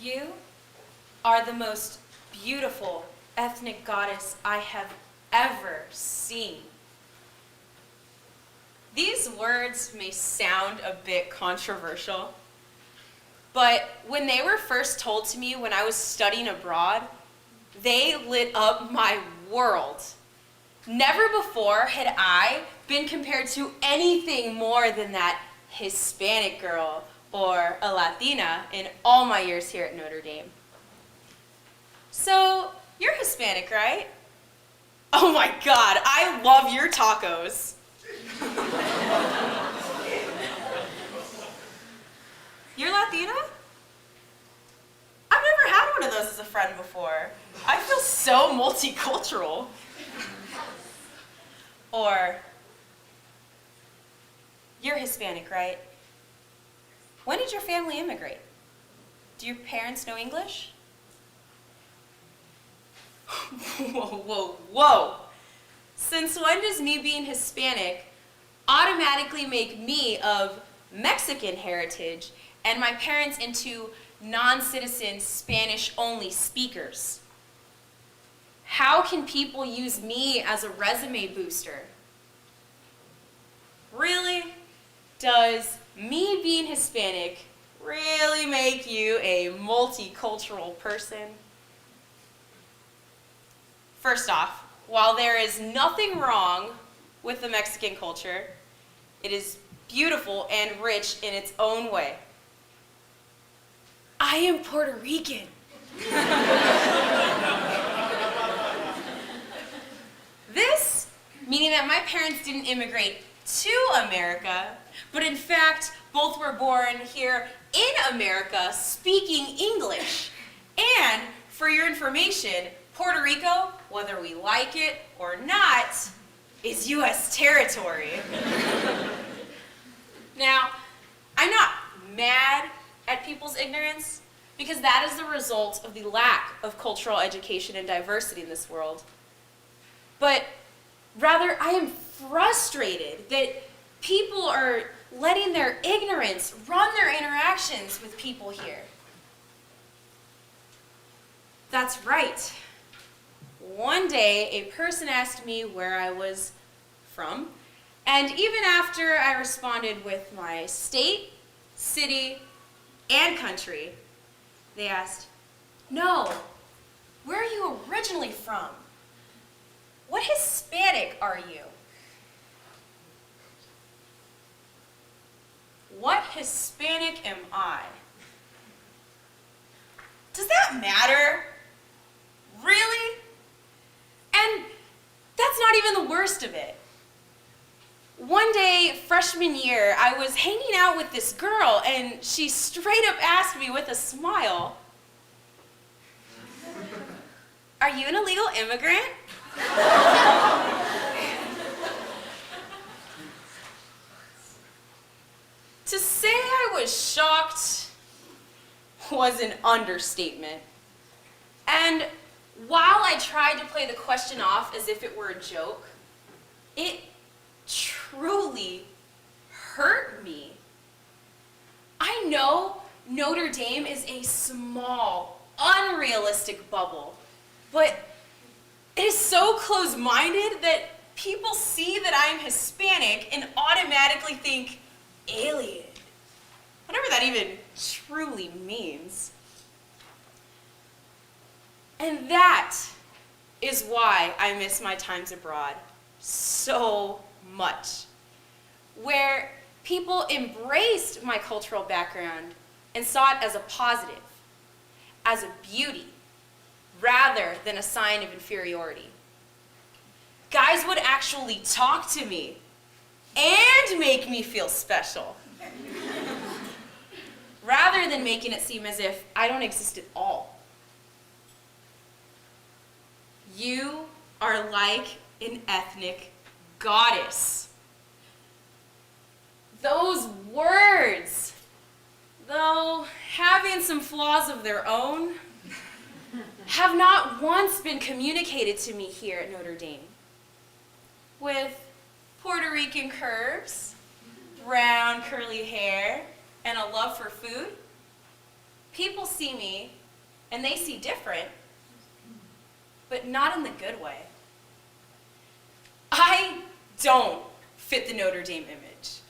You are the most beautiful ethnic goddess I have ever seen. These words may sound a bit controversial, but when they were first told to me when I was studying abroad, they lit up my world. Never before had I been compared to anything more than that Hispanic girl or a Latina in all my years here at Notre Dame. So, you're Hispanic, right? Oh my God, I love your tacos. You're Latina? I've never had one of those as a friend before. I feel so multicultural. Or, you're Hispanic, right? When did your family immigrate? Do your parents know English? Whoa. Since when does me being Hispanic automatically make me of Mexican heritage and my parents into non-citizen Spanish-only speakers? How can people use me as a resume booster? Really? Does me being Hispanic really make you a multicultural person? First off, while there is nothing wrong with the Mexican culture, it is beautiful and rich in its own way. I am Puerto Rican. This, meaning that my parents didn't immigrate to America, but in fact, both were born here in America speaking English. And for your information, Puerto Rico, whether we like it or not, is U.S. territory. Now, I'm not mad at people's ignorance, because that is the result of the lack of cultural education and diversity in this world. But rather, I am frustrated that people are letting their ignorance run their interactions with people here. That's right. One day, a person asked me where I was from, and even after I responded with my state, city, and country, they asked, "No, where are you originally from? What Hispanic are you?" What Hispanic am I? Does that matter? Really? And that's not even the worst of it. One day, freshman year, I was hanging out with this girl, and she straight up asked me with a smile, "Are you an illegal immigrant?" To say I was shocked was an understatement. And while I tried to play the question off as if it were a joke, it truly hurt me. I know Notre Dame is a small, unrealistic bubble, but it is so close-minded that people see that I'm Hispanic and automatically think alien, whatever that even truly means. And that is why I miss my times abroad so much, where people embraced my cultural background and saw it as a positive, as a beauty, rather than a sign of inferiority. Guys would actually talk to me and make me feel special, rather than making it seem as if I don't exist at all. You are like an ethnic goddess. Those words, though having some flaws of their own, have not once been communicated to me here at Notre Dame. With Puerto Rican curves, brown curly hair, and a love for food, people see me and they see different, but not in the good way. I don't fit the Notre Dame image.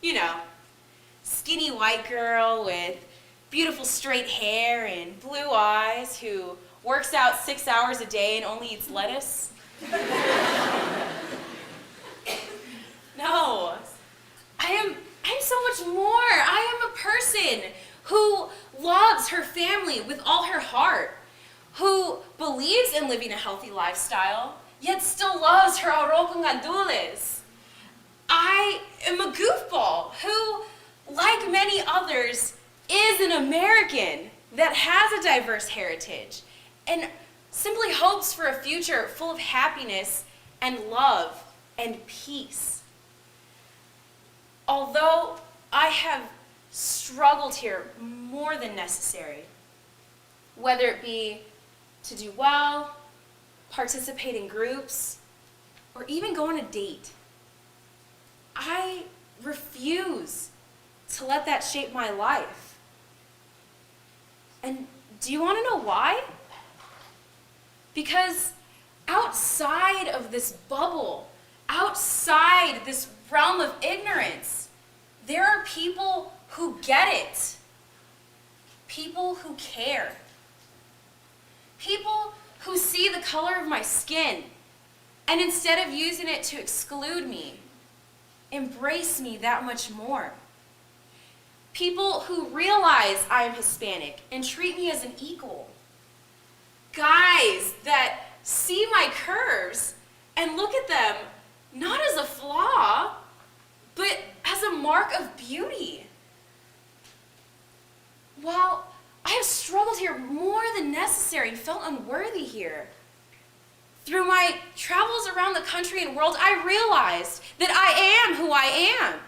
You know, skinny white girl with beautiful straight hair and blue eyes who works out 6 hours a day and only eats lettuce. No, I'm so much more. I am a person who loves her family with all her heart, who believes in living a healthy lifestyle, yet still loves her arroz con gandules. I am a goofball who, like many others, is an American that has a diverse heritage and simply hopes for a future full of happiness and love and peace. Although I have struggled here more than necessary, whether it be to do well, participate in groups, or even go on a date, I refuse to let that shape my life. And do you want to know why? Because outside of this bubble, outside this realm of ignorance, there are people who get it. People who care. People who see the color of my skin and instead of using it to exclude me, embrace me that much more. People who realize I am Hispanic and treat me as an equal. Guys that see my curves and look at them not as a flaw, but as a mark of beauty. While I have struggled here more than necessary and felt unworthy here, through my travels around the country and world, I realized that I am who I am.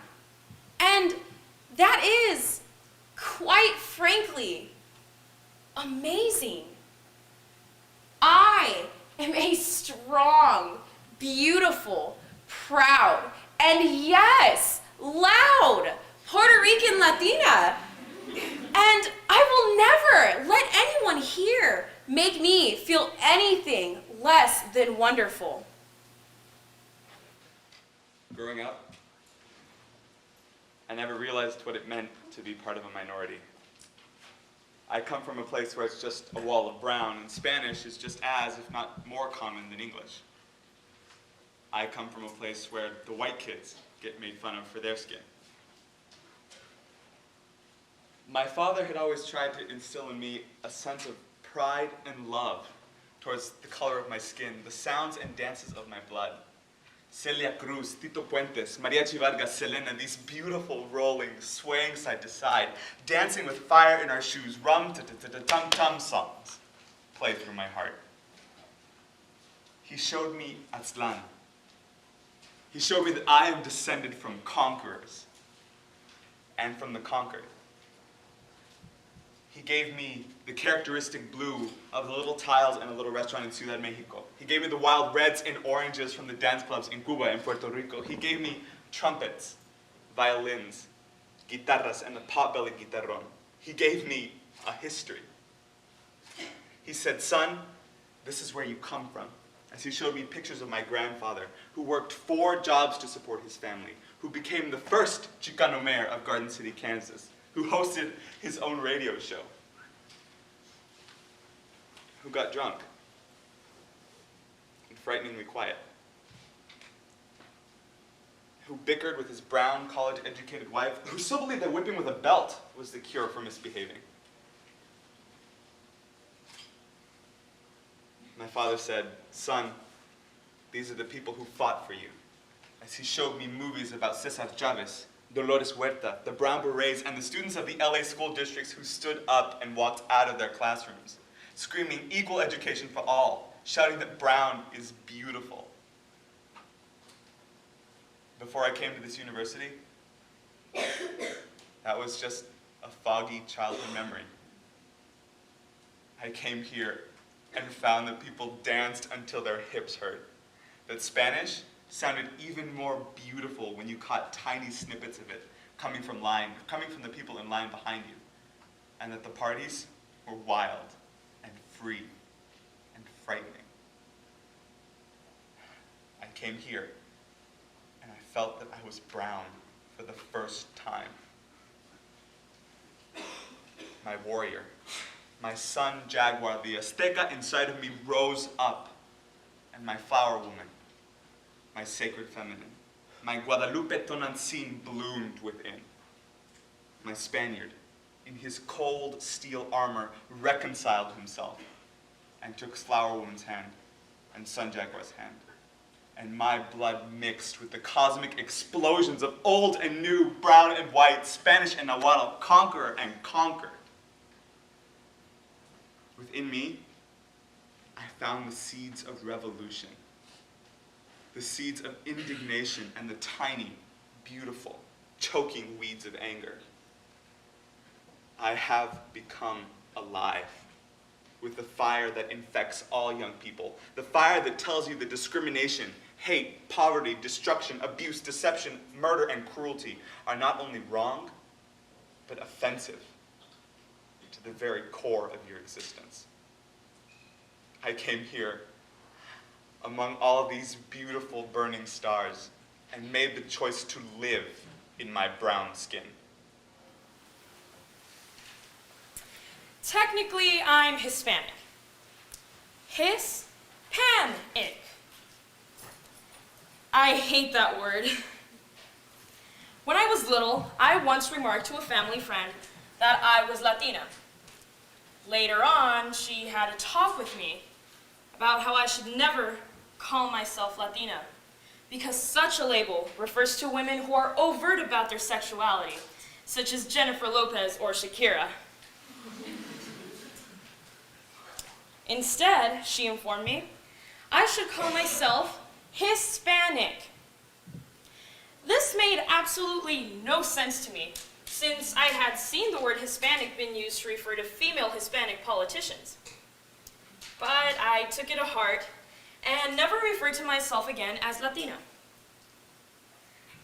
And that is, quite frankly, amazing. I am a strong, beautiful, proud, and yes, loud Puerto Rican Latina. And I will never let anyone here make me feel anything less than wonderful. Growing up, I never realized what it meant to be part of a minority. I come from a place where it's just a wall of brown, and Spanish is just as, if not more common than English. I come from a place where the white kids get made fun of for their skin. My father had always tried to instill in me a sense of pride and love towards the color of my skin, the sounds and dances of my blood. Celia Cruz, Tito Puentes, Mariachi Vargas, Selena, these beautiful rolling, swaying side to side, dancing with fire in our shoes, tum-tum-tum songs play through my heart. He showed me Aztlán. He showed me that I am descended from conquerors and from the conquered. He gave me the characteristic blue of the little tiles in a little restaurant in Ciudad Mexico. He gave me the wild reds and oranges from the dance clubs in Cuba and Puerto Rico. He gave me trumpets, violins, guitarras, and the pot-bellied guitarrón. He gave me a history. He said, son, this is where you come from. As he showed me pictures of my grandfather, who worked 4 jobs to support his family, who became the first Chicano mayor of Garden City, Kansas, who hosted his own radio show, who got drunk and frighteningly quiet, who bickered with his brown, college-educated wife, who still believed that whipping with a belt was the cure for misbehaving. My father said, son, these are the people who fought for you. As he showed me movies about Cesar Chavez, Dolores Huerta, the Brown Berets, and the students of the LA school districts who stood up and walked out of their classrooms, screaming equal education for all, shouting that brown is beautiful. Before I came to this university, that was just a foggy childhood memory. I came here and found that people danced until their hips hurt, that Spanish sounded even more beautiful when you caught tiny snippets of it coming from the people in line behind you. and that the parties were wild and free and frightening. I came here, and I felt that I was brown for the first time. My warrior, my sun jaguar, the Azteca inside of me rose up, and my flower woman, my sacred feminine, my Guadalupe Tonantzin bloomed within. My Spaniard, in his cold steel armor, reconciled himself and took flower woman's hand and sun jaguar's hand. And my blood mixed with the cosmic explosions of old and new, brown and white, Spanish and Nahuatl, conqueror and conquered. Within me, I found the seeds of revolution, the seeds of indignation and the tiny, beautiful, choking weeds of anger. I have become alive with the fire that infects all young people, the fire that tells you that discrimination, hate, poverty, destruction, abuse, deception, murder, and cruelty are not only wrong, but offensive to the very core of your existence. I came here among all these beautiful burning stars and made the choice to live in my brown skin. Technically, I'm Hispanic. Hispanic. I hate that word. When I was little, I once remarked to a family friend that I was Latina. Later on, she had a talk with me about how I should never call myself Latina, because such a label refers to women who are overt about their sexuality, such as Jennifer Lopez or Shakira. Instead, she informed me, I should call myself Hispanic. This made absolutely no sense to me, since I had seen the word Hispanic being used to refer to female Hispanic politicians. But I took it to heart and never referred to myself again as Latina.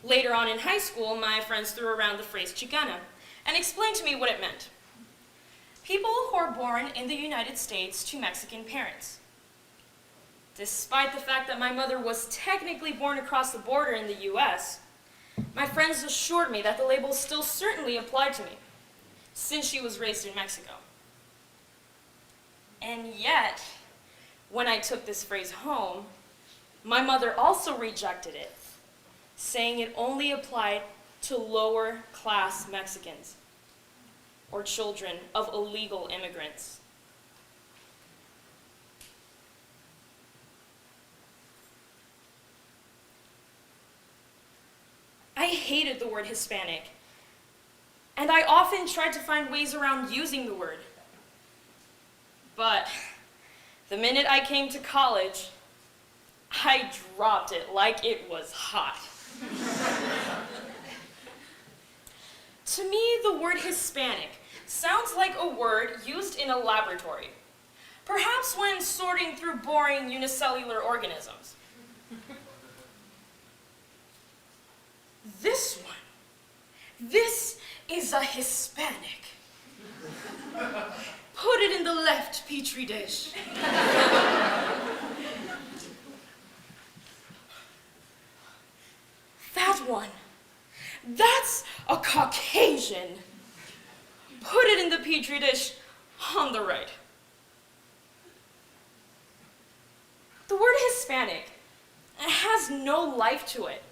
Later on in high school, my friends threw around the phrase Chicana and explained to me what it meant. People who are born in the United States to Mexican parents. Despite the fact that my mother was technically born across the border in the US, my friends assured me that the label still certainly applied to me, since she was raised in Mexico. And yet, when I took this phrase home, my mother also rejected it, saying it only applied to lower class Mexicans or children of illegal immigrants. I hated the word Hispanic, and I often tried to find ways around using the word. But the minute I came to college, I dropped it like it was hot. To me, the word Hispanic sounds like a word used in a laboratory, perhaps when sorting through boring unicellular organisms. This is a Hispanic. Put it in the left petri dish. That one. That's a Caucasian. Put it in the petri dish on the right. The word Hispanic has no life to it.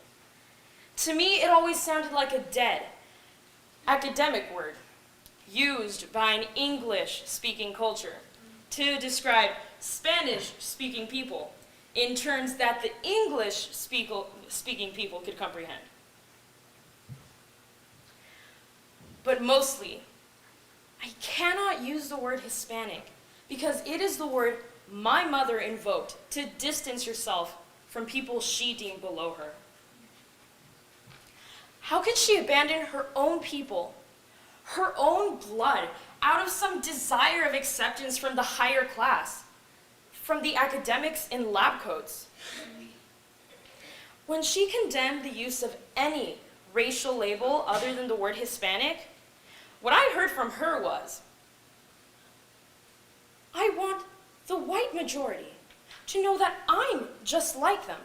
To me, it always sounded like a dead, academic word used by an English-speaking culture to describe Spanish-speaking people in terms that the English-speaking people could comprehend. But mostly, I cannot use the word Hispanic because it is the word my mother invoked to distance herself from people she deemed below her. How could she abandon her own people, her own blood, out of some desire of acceptance from the higher class, from the academics in lab coats? When she condemned the use of any racial label other than the word Hispanic, what I heard from her was, I want the white majority to know that I'm just like them.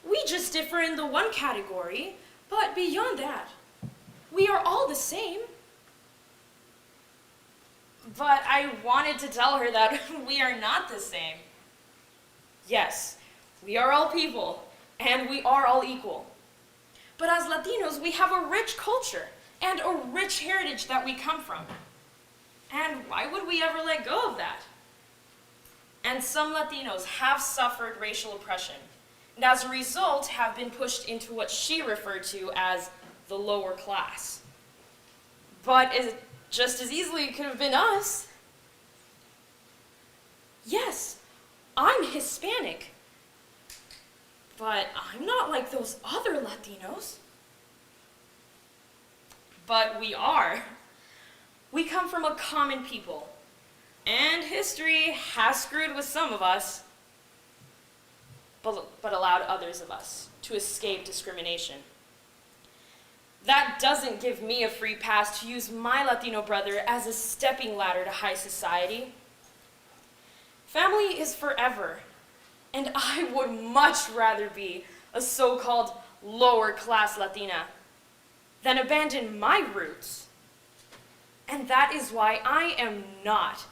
We just differ in the one category, but beyond that, we are all the same. But I wanted to tell her that we are not the same. Yes, we are all people, and we are all equal. But as Latinos, we have a rich culture and a rich heritage that we come from. And why would we ever let go of that? And some Latinos have suffered racial oppression, and as a result have been pushed into what she referred to as the lower class. But it just as easily could have been us. Yes, I'm Hispanic, but I'm not like those other Latinos. But we are. We come from a common people, and history has screwed with some of us, but allowed others of us to escape discrimination. That doesn't give me a free pass to use my Latino brother as a stepping ladder to high society. Family is forever, and I would much rather be a so-called lower class Latina than abandon my roots. And that is why I am not,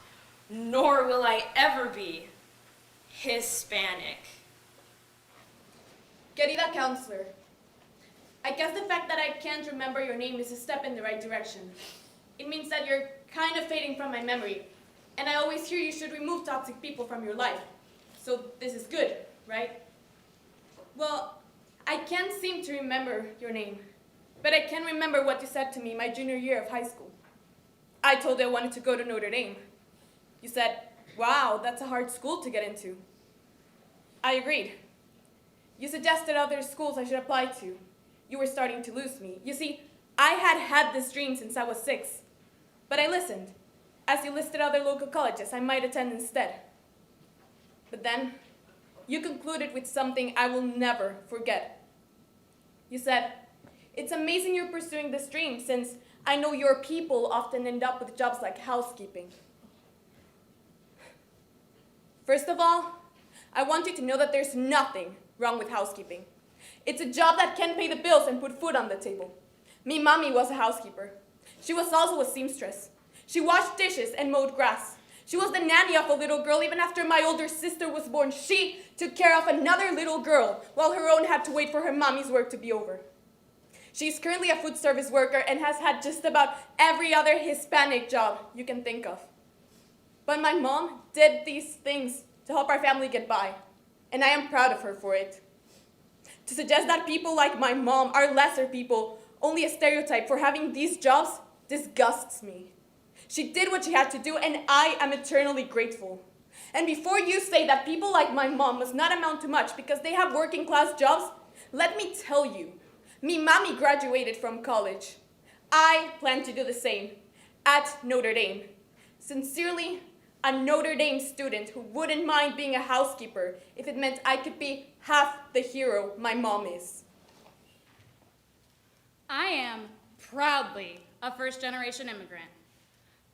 nor will I ever be, Hispanic. Querida counselor, I guess the fact that I can't remember your name is a step in the right direction. It means that you're kind of fading from my memory, and I always hear you should remove toxic people from your life. So this is good, right? Well, I can't seem to remember your name, but I can remember what you said to me my junior year of high school. I told you I wanted to go to Notre Dame. You said, wow, that's a hard school to get into. I agreed. You suggested other schools I should apply to. You were starting to lose me. You see, I had this dream since I was 6. But I listened. As you listed other local colleges I might attend instead. But then, you concluded with something I will never forget. You said, it's amazing you're pursuing this dream since I know your people often end up with jobs like housekeeping. First of all, I want you to know that there's nothing wrong with housekeeping. It's a job that can pay the bills and put food on the table. Me mommy was a housekeeper. She was also a seamstress. She washed dishes and mowed grass. She was the nanny of a little girl even after my older sister was born. She took care of another little girl while her own had to wait for her mommy's work to be over. She's currently a food service worker and has had just about every other Hispanic job you can think of. But my mom did these things to help our family get by, and I am proud of her for it. To suggest that people like my mom are lesser people, only a stereotype for having these jobs, disgusts me. She did what she had to do, and I am eternally grateful. And before you say that people like my mom must not amount to much because they have working class jobs, let me tell you, mi mami graduated from college. I plan to do the same at Notre Dame. Sincerely, a Notre Dame student who wouldn't mind being a housekeeper if it meant I could be half the hero my mom is. I am proudly a first-generation immigrant.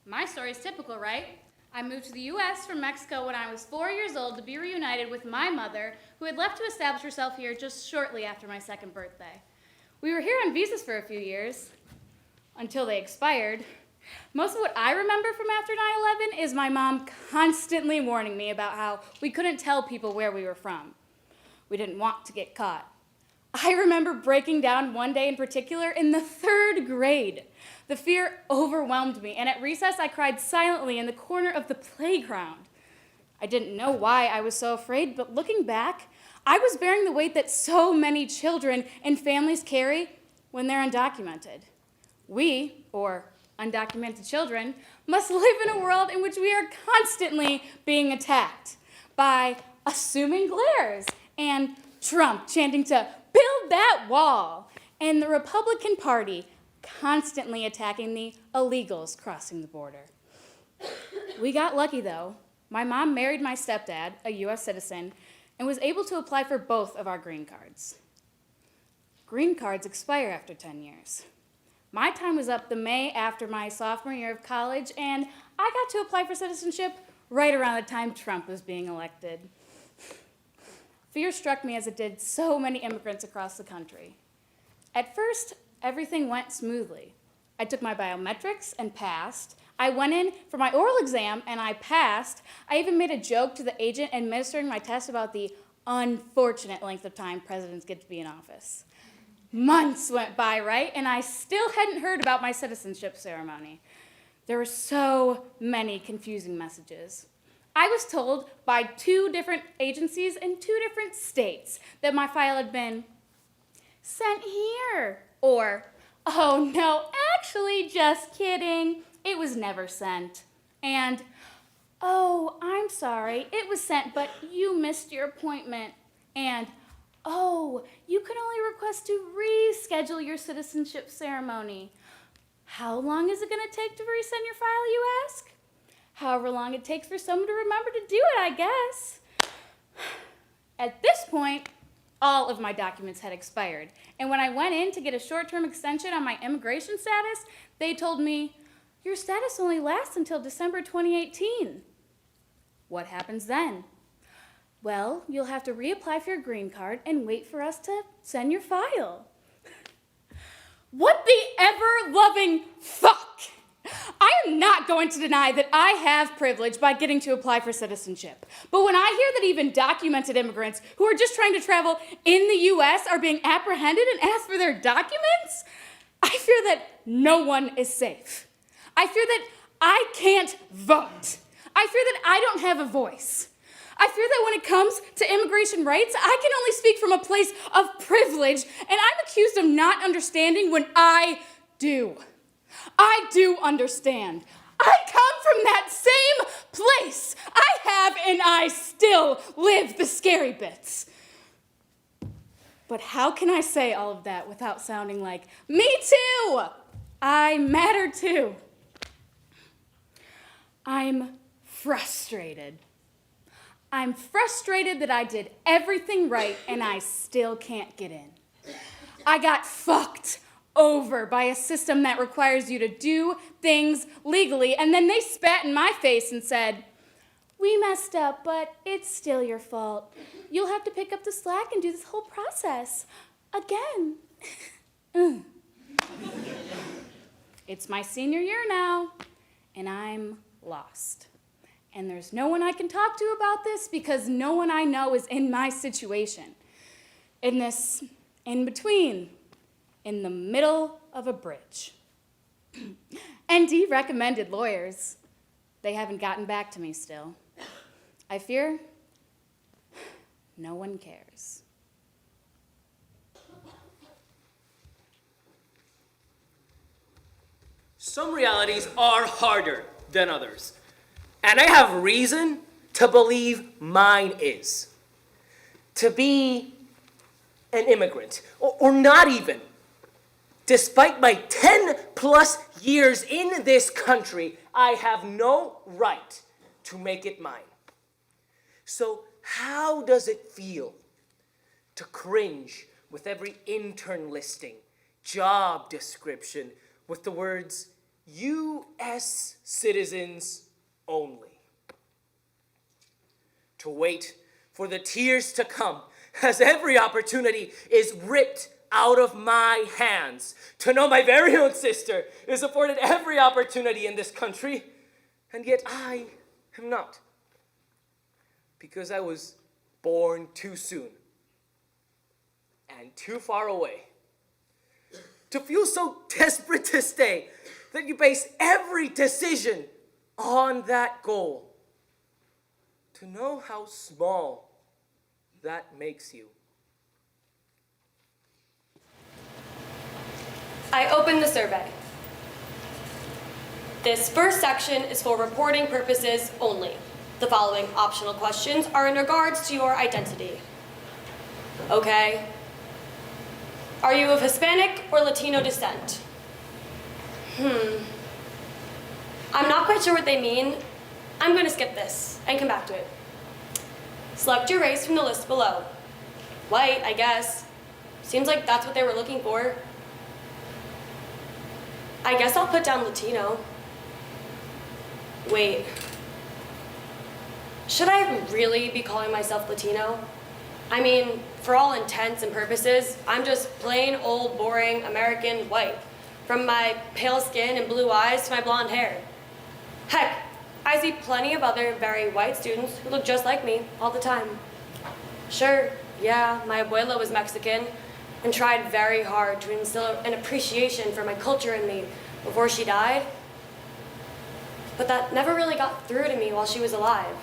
My story is typical, right? I moved to the U.S. from Mexico when I was 4 years old to be reunited with my mother, who had left to establish herself here just shortly after my 2nd birthday. We were here on visas for a few years, until they expired. Most of what I remember from after 9/11 is my mom constantly warning me about how we couldn't tell people where we were from. We didn't want to get caught. I remember breaking down one day in particular in the 3rd grade. The fear overwhelmed me, and at recess I cried silently in the corner of the playground. I didn't know why I was so afraid, but looking back, I was bearing the weight that so many children and families carry when they're undocumented. We, or undocumented children, must live in a world in which we are constantly being attacked by assuming glares and Trump chanting to build that wall, and the Republican Party constantly attacking the illegals crossing the border. We got lucky, though. My mom married my stepdad, a U.S. citizen, and was able to apply for both of our green cards. Green cards expire after 10 years. My time was up the May after my sophomore year of college, and I got to apply for citizenship right around the time Trump was being elected. Fear struck me as it did so many immigrants across the country. At first, everything went smoothly. I took my biometrics and passed. I went in for my oral exam and I passed. I even made a joke to the agent administering my test about the unfortunate length of time presidents get to be in office. Months went by, right? And I still hadn't heard about my citizenship ceremony. There were so many confusing messages. I was told by 2 different agencies in 2 different states that my file had been sent here, or, oh no, actually, just kidding, it was never sent. And, oh, I'm sorry, it was sent, but you missed your appointment. And, oh, you can only request to reschedule your citizenship ceremony. How long is it going to take to resend your file, you ask? However long it takes for someone to remember to do it, I guess. At this point, all of my documents had expired. And when I went in to get a short-term extension on my immigration status, they told me, your status only lasts until December 2018. What happens then? Well, you'll have to reapply for your green card and wait for us to send your file. What the ever-loving fuck? I am not going to deny that I have privilege by getting to apply for citizenship. But when I hear that even documented immigrants who are just trying to travel in the US are being apprehended and asked for their documents, I fear that no one is safe. I fear that I can't vote. I fear that I don't have a voice. I fear that when it comes to immigration rights, I can only speak from a place of privilege, and I'm accused of not understanding when I do. I do understand. I come from that same place. I have and I still live the scary bits. But how can I say all of that without sounding like, me too, I matter too? I'm frustrated. I'm frustrated that I did everything right and I still can't get in. I got fucked over by a system that requires you to do things legally, and then they spat in my face and said, we messed up, but it's still your fault. You'll have to pick up the slack and do this whole process again. It's my senior year now, and I'm lost. And there's no one I can talk to about this because no one I know is in my situation. In this in-between, in the middle of a bridge. ND recommended lawyers. They haven't gotten back to me still. I fear no one cares. Some realities are harder than others. And I have reason to believe mine is. To be an immigrant, or not even. Despite my 10+ years in this country, I have no right to make it mine. So how does it feel to cringe with every intern listing, job description, with the words, U.S. citizens only? To wait for the tears to come as every opportunity is ripped out of my hands. To know my very own sister is afforded every opportunity in this country, and yet I am not. Because I was born too soon and too far away. To feel so desperate to stay that you base every decision on that goal. To know how small that makes you. I open the survey. This first section is for reporting purposes only. The following optional questions are in regards to your identity. Okay. Are you of Hispanic or Latino descent? I'm not quite sure what they mean. I'm going to skip this and come back to it. Select your race from the list below. White, I guess. Seems like that's what they were looking for. I guess I'll put down Latino. Wait. Should I really be calling myself Latino? I mean, for all intents and purposes, I'm just plain old, boring American white. From my pale skin and blue eyes to my blonde hair. Heck, I see plenty of other very white students who look just like me all the time. Sure, yeah, my abuela was Mexican and tried very hard to instill an appreciation for my culture in me before she died. But that never really got through to me while she was alive.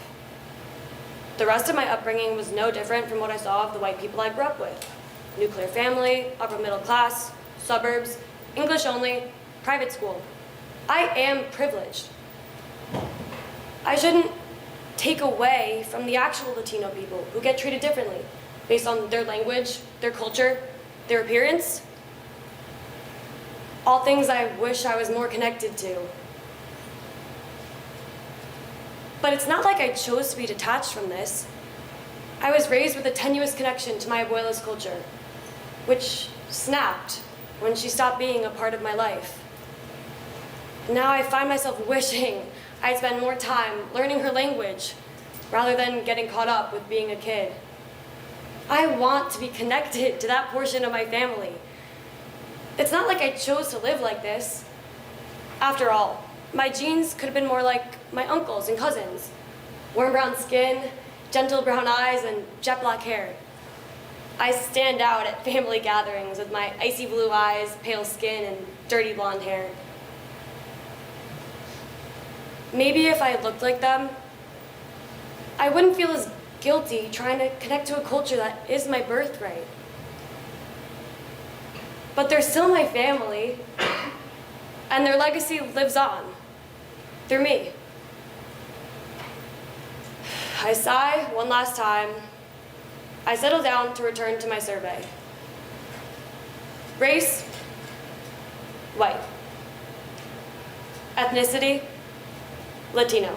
The rest of my upbringing was no different from what I saw of the white people I grew up with. Nuclear family, upper middle class, suburbs, English only, private school. I am privileged. I shouldn't take away from the actual Latino people who get treated differently based on their language, their culture, their appearance. All things I wish I was more connected to. But it's not like I chose to be detached from this. I was raised with a tenuous connection to my abuela's culture, which snapped when she stopped being a part of my life. Now I find myself wishing I'd spend more time learning her language rather than getting caught up with being a kid. I want to be connected to that portion of my family. It's not like I chose to live like this. After all, my genes could have been more like my uncles and cousins. Warm brown skin, gentle brown eyes, and jet black hair. I stand out at family gatherings with my icy blue eyes, pale skin, and dirty blonde hair. Maybe if I looked like them, I wouldn't feel as guilty trying to connect to a culture that is my birthright. But they're still my family, and their legacy lives on through me. I sigh one last time. I settle down to return to my survey. Race, white. Ethnicity, Latino.